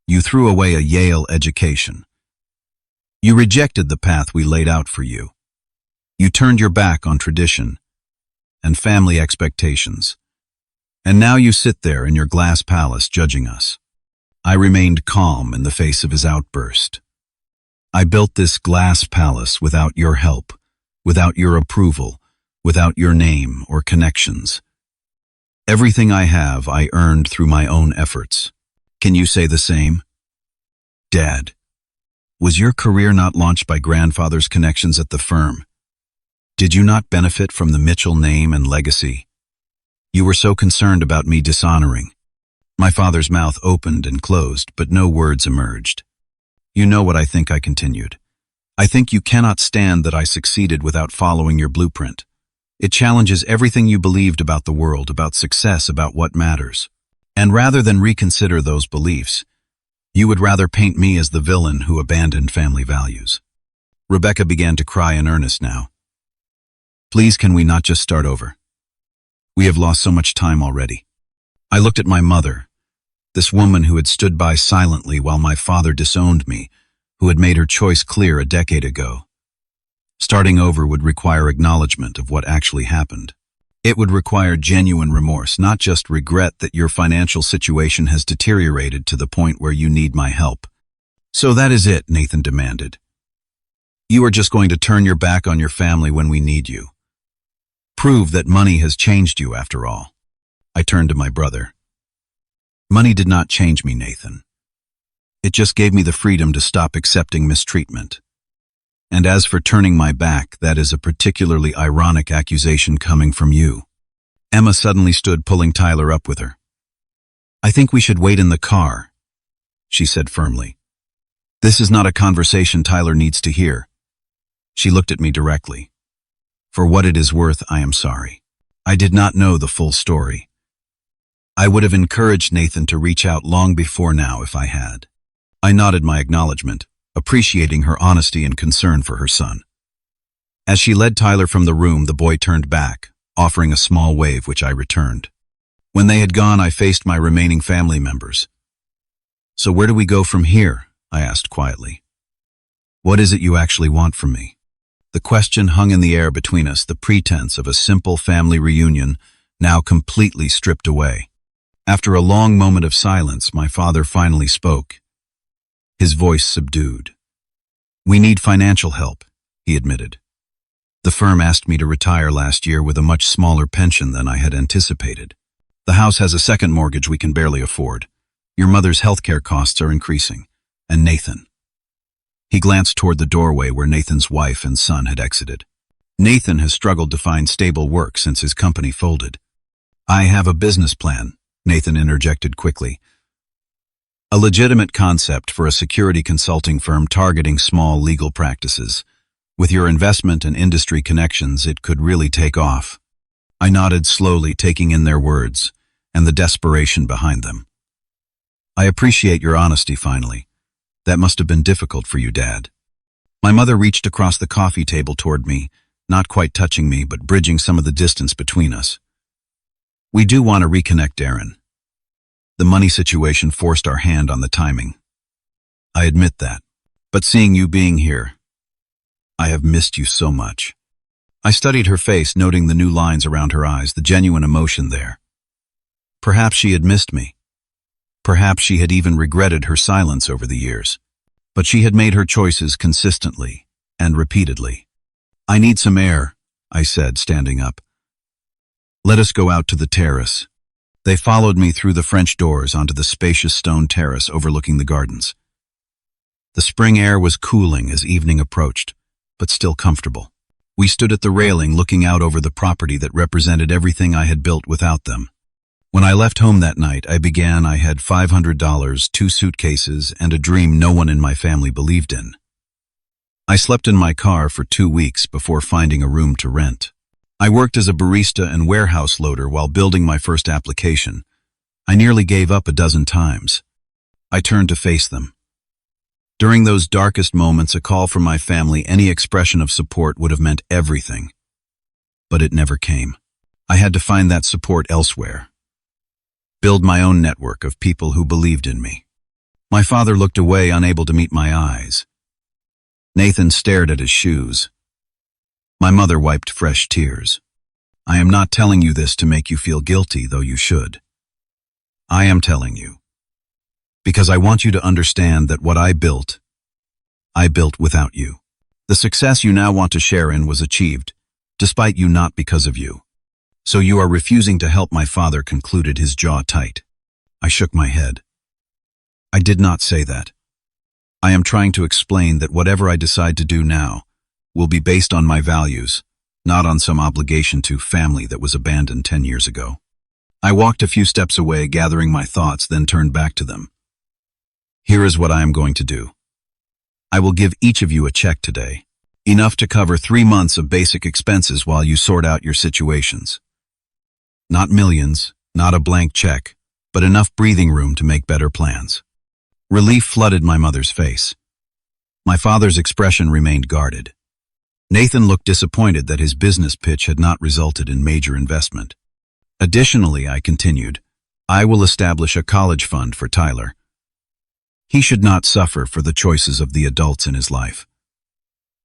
You threw away a Yale education. You rejected the path we laid out for you. You turned your back on tradition and family expectations. And now you sit there in your glass palace judging us. I remained calm in the face of his outburst. I built this glass palace without your help, without your approval, without your name or connections. Everything I have, I earned through my own efforts. Can you say the same? Dad, was your career not launched by grandfather's connections at the firm? Did you not benefit from the Mitchell name and legacy? You were so concerned about me dishonoring. My father's mouth opened and closed, but no words emerged. You know what I think, I continued. I think you cannot stand that I succeeded without following your blueprint. It challenges everything you believed about the world, about success, about what matters. And rather than reconsider those beliefs, you would rather paint me as the villain who abandoned family values. Rebecca began to cry in earnest now. Please, can we not just start over? We have lost so much time already. I looked at my mother, this woman who had stood by silently while my father disowned me, who had made her choice clear a decade ago. Starting over would require acknowledgement of what actually happened. It would require genuine remorse, not just regret that your financial situation has deteriorated to the point where you need my help. So that is it, Nathan demanded. You are just going to turn your back on your family when we need you. Prove that money has changed you after all. I turned to my brother. Money did not change me, Nathan. It just gave me the freedom to stop accepting mistreatment. And as for turning my back, that is a particularly ironic accusation coming from you. Emma suddenly stood, pulling Tyler up with her. I think we should wait in the car, she said firmly. This is not a conversation Tyler needs to hear. She looked at me directly. For what it is worth, I am sorry. I did not know the full story. I would have encouraged Nathan to reach out long before now if I had. I nodded my acknowledgement, appreciating her honesty and concern for her son. As she led Tyler from the room, the boy turned back, offering a small wave, which I returned. When they had gone, I faced my remaining family members. So where do we go from here? I asked quietly. What is it you actually want from me? The question hung in the air between us, the pretense of a simple family reunion now completely stripped away. After a long moment of silence, my father finally spoke, his voice subdued. We need financial help, he admitted. The firm asked me to retire last year with a much smaller pension than I had anticipated. The house has a second mortgage we can barely afford. Your mother's healthcare costs are increasing. And Nathan. He glanced toward the doorway where Nathan's wife and son had exited. Nathan has struggled to find stable work since his company folded. I have a business plan, Nathan interjected quickly. A legitimate concept for a security consulting firm targeting small legal practices. With your investment and industry connections, it could really take off. I nodded slowly, taking in their words and the desperation behind them. I appreciate your honesty finally. That must have been difficult for you, Dad. My mother reached across the coffee table toward me, not quite touching me, but bridging some of the distance between us. We do want to reconnect, Darren. The money situation forced our hand on the timing. I admit that. But seeing you being here, I have missed you so much. I studied her face, noting the new lines around her eyes, the genuine emotion there. Perhaps she had missed me. Perhaps she had even regretted her silence over the years. But she had made her choices consistently and repeatedly. I need some air, I said, standing up. Let us go out to the terrace. They followed me through the French doors onto the spacious stone terrace overlooking the gardens. The spring air was cooling as evening approached, but still comfortable. We stood at the railing looking out over the property that represented everything I had built without them. When I left home that night, I had $500, 2 suitcases, and a dream no one in my family believed in. I slept in my car for 2 weeks before finding a room to rent. I worked as a barista and warehouse loader while building my first application. I nearly gave up a dozen times. I turned to face them. During those darkest moments, a call from my family, any expression of support would have meant everything. But it never came. I had to find that support elsewhere. Build my own network of people who believed in me. My father looked away, unable to meet my eyes. Nathan stared at his shoes. My mother wiped fresh tears. I am not telling you this to make you feel guilty, though you should. I am telling you because I want you to understand that what I built without you. The success you now want to share in was achieved, despite you, not because of you. So you are refusing to help. My father concluded, his jaw tight. I shook my head. I did not say that. I am trying to explain that whatever I decide to do now will be based on my values, not on some obligation to family that was abandoned 10 years ago. I walked a few steps away, gathering my thoughts, then turned back to them. Here is what I am going to do. I will give each of you a check today, enough to cover 3 months of basic expenses while you sort out your situations. Not millions, not a blank check, but enough breathing room to make better plans. Relief flooded my mother's face. My father's expression remained guarded. Nathan looked disappointed that his business pitch had not resulted in major investment. Additionally, I continued, I will establish a college fund for Tyler. He should not suffer for the choices of the adults in his life.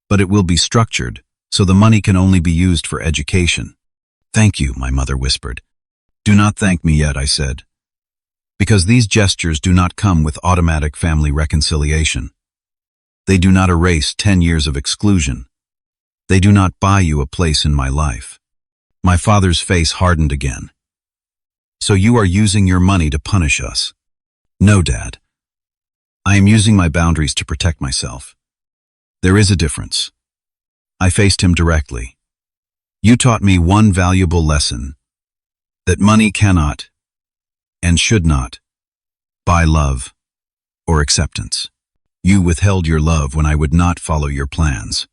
But it will be structured so the money can only be used for education. Thank you, my mother whispered. Do not thank me yet, I said, because these gestures do not come with automatic family reconciliation. They do not erase 10 years of exclusion. They do not buy you a place in my life. My father's face hardened again. So you are using your money to punish us? No, Dad. I am using my boundaries to protect myself. There is a difference. I faced him directly. You taught me one valuable lesson, that money cannot and should not buy love or acceptance. You withheld your love when I would not follow your plans.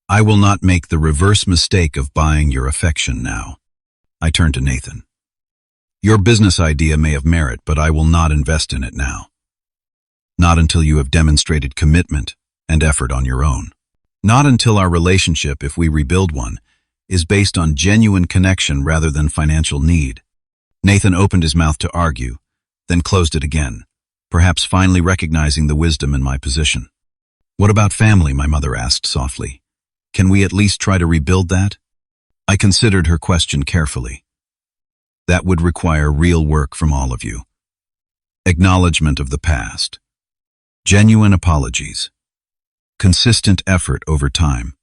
I will not make the reverse mistake of buying your affection now. I turned to Nathan. Your business idea may have merit, but I will not invest in it now. Not until you have demonstrated commitment and effort on your own. Not until our relationship, if we rebuild one, is based on genuine connection rather than financial need. Nathan opened his mouth to argue, then closed it again, perhaps finally recognizing the wisdom in my position. What about family? My mother asked softly. Can we at least try to rebuild that? I considered her question carefully. That would require real work from all of you. Acknowledgement of the past. Genuine apologies. Consistent effort over time.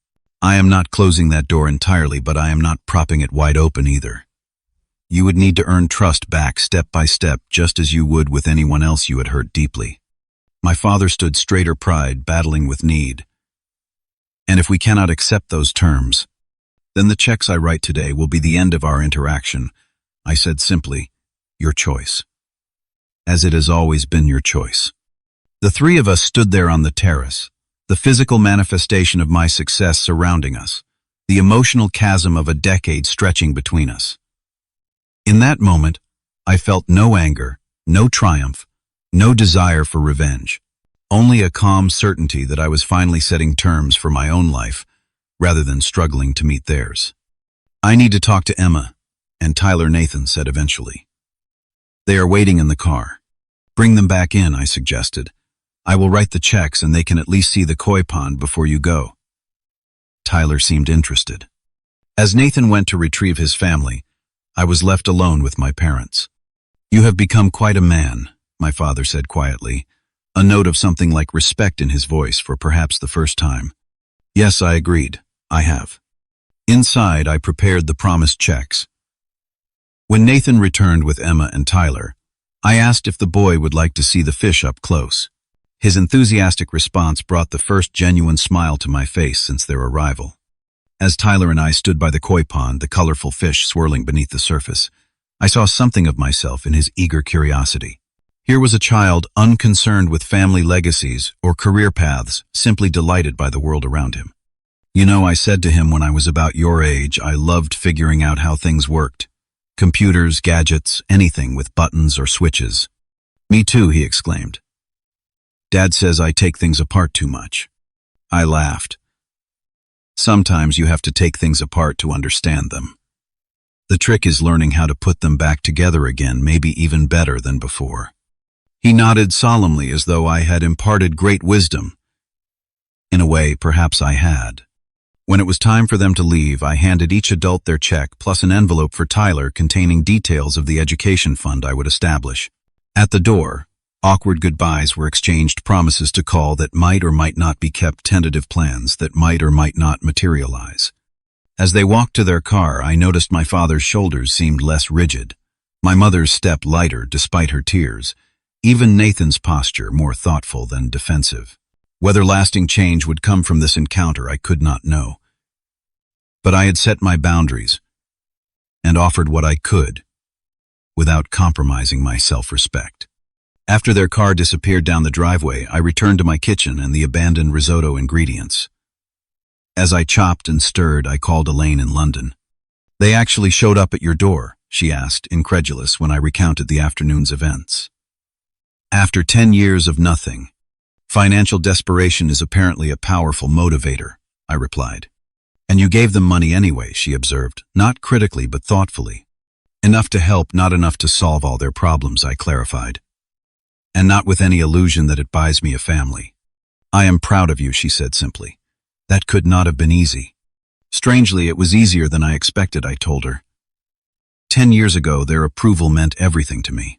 I am not closing that door entirely, but I am not propping it wide open either. You would need to earn trust back step by step, just as you would with anyone else you had hurt deeply. My father stood straighter, pride battling with need. And if we cannot accept those terms, then the checks I write today will be the end of our interaction. I said simply, your choice. As it has always been your choice. The three of us stood there on the terrace, the physical manifestation of my success surrounding us, the emotional chasm of a decade stretching between us. In that moment, I felt no anger, no triumph, no desire for revenge, only a calm certainty that I was finally setting terms for my own life, rather than struggling to meet theirs. I need to talk to Emma and Tyler, Nathan said eventually. They are waiting in the car. Bring them back in, I suggested. I will write the checks and they can at least see the koi pond before you go. Tyler seemed interested. As Nathan went to retrieve his family, I was left alone with my parents. You have become quite a man, my father said quietly, a note of something like respect in his voice for perhaps the first time. Yes, I agreed. I have. Inside, I prepared the promised checks. When Nathan returned with Emma and Tyler, I asked if the boy would like to see the fish up close. His enthusiastic response brought the first genuine smile to my face since their arrival. As Tyler and I stood by the koi pond, the colorful fish swirling beneath the surface, I saw something of myself in his eager curiosity. Here was a child unconcerned with family legacies or career paths, simply delighted by the world around him. You know, I said to him when I was about your age, I loved figuring out how things worked. Computers, gadgets, anything with buttons or switches. Me too, he exclaimed. Dad says I take things apart too much. I laughed. Sometimes you have to take things apart to understand them. The trick is learning how to put them back together again, maybe even better than before. He nodded solemnly as though I had imparted great wisdom. In a way, perhaps I had. When it was time for them to leave, I handed each adult their check plus an envelope for Tyler containing details of the education fund I would establish. At the door, awkward goodbyes were exchanged, promises to call that might or might not be kept, tentative plans that might or might not materialize. As they walked to their car, I noticed my father's shoulders seemed less rigid, my mother's step lighter despite her tears, even Nathan's posture more thoughtful than defensive. Whether lasting change would come from this encounter, I could not know. But I had set my boundaries and offered what I could without compromising my self-respect. After their car disappeared down the driveway, I returned to my kitchen and the abandoned risotto ingredients. As I chopped and stirred, I called Elaine in London. They actually showed up at your door, she asked, incredulous when I recounted the afternoon's events. After 10 years of nothing, financial desperation is apparently a powerful motivator, I replied. And you gave them money anyway, she observed, not critically but thoughtfully. Enough to help, not enough to solve all their problems, I clarified. And not with any illusion that it buys me a family. I am proud of you, she said simply. That could not have been easy. Strangely, it was easier than I expected, I told her. 10 years ago, their approval meant everything to me.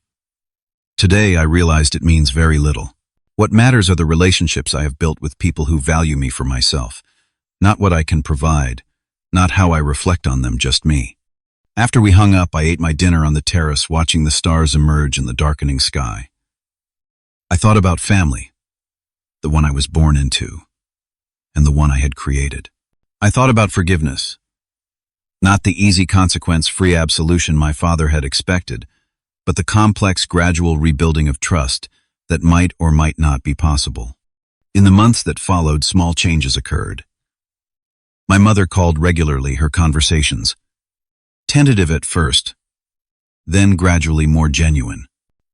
Today, I realized it means very little. What matters are the relationships I have built with people who value me for myself, not what I can provide, not how I reflect on them, just me. After we hung up, I ate my dinner on the terrace, watching the stars emerge in the darkening sky. I thought about family, the one I was born into, and the one I had created. I thought about forgiveness, not the easy consequence-free absolution my father had expected, but the complex, gradual rebuilding of trust that might or might not be possible. In the months that followed, small changes occurred. My mother called regularly, her conversations, tentative at first, then gradually more genuine.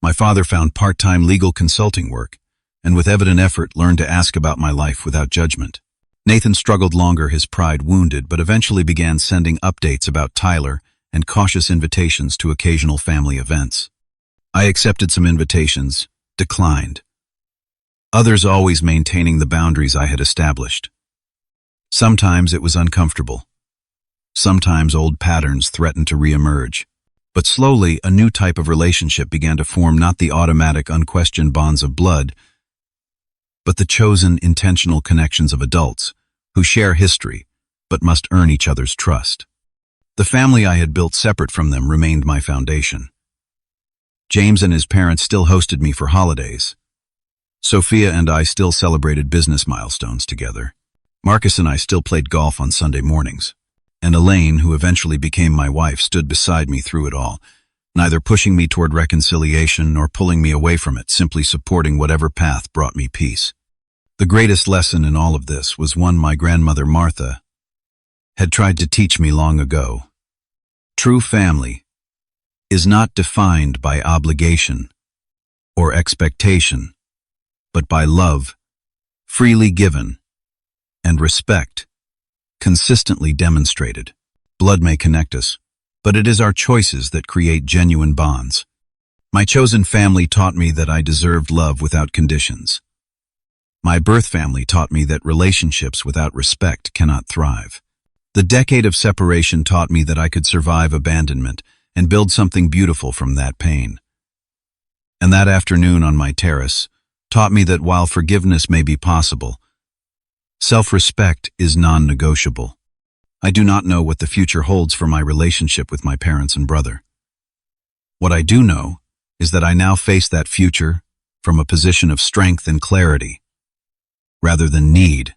My father found part-time legal consulting work, and with evident effort learned to ask about my life without judgment. Nathan struggled longer, his pride wounded, but eventually began sending updates about Tyler and cautious invitations to occasional family events. I accepted some invitations, declined. Others always maintaining the boundaries I had established. Sometimes it was uncomfortable. Sometimes old patterns threatened to re-emerge. But slowly, a new type of relationship began to form, not the automatic, unquestioned bonds of blood, but the chosen, intentional connections of adults who share history but must earn each other's trust. The family I had built separate from them remained my foundation. James and his parents still hosted me for holidays. Sophia and I still celebrated business milestones together. Marcus and I still played golf on Sunday mornings. And Elaine, who eventually became my wife, stood beside me through it all, neither pushing me toward reconciliation nor pulling me away from it, simply supporting whatever path brought me peace. The greatest lesson in all of this was one my grandmother Martha had tried to teach me long ago. True family is not defined by obligation or expectation, but by love, freely given, and respect, consistently demonstrated. Blood may connect us, but it is our choices that create genuine bonds. My chosen family taught me that I deserved love without conditions. My birth family taught me that relationships without respect cannot thrive. The decade of separation taught me that I could survive abandonment and build something beautiful from that pain. And that afternoon on my terrace taught me that while forgiveness may be possible, self-respect is non-negotiable. I do not know what the future holds for my relationship with my parents and brother. What I do know is that I now face that future from a position of strength and clarity, rather than need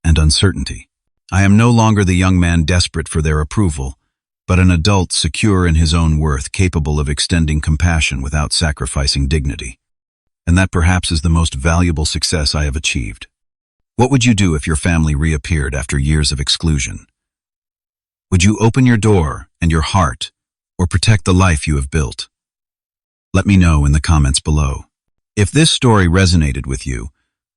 and uncertainty. I am no longer the young man desperate for their approval, but an adult secure in his own worth, capable of extending compassion without sacrificing dignity. And that perhaps is the most valuable success I have achieved. What would you do if your family reappeared after years of exclusion? Would you open your door and your heart, or protect the life you have built? Let me know in the comments below. If this story resonated with you,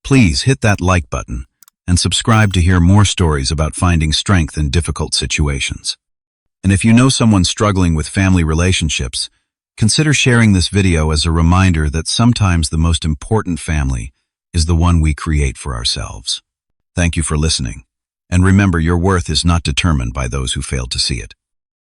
please hit that like button and subscribe to hear more stories about finding strength in difficult situations. And if you know someone struggling with family relationships, consider sharing this video as a reminder that sometimes the most important family is the one we create for ourselves. Thank you for listening. And remember, your worth is not determined by those who failed to see it.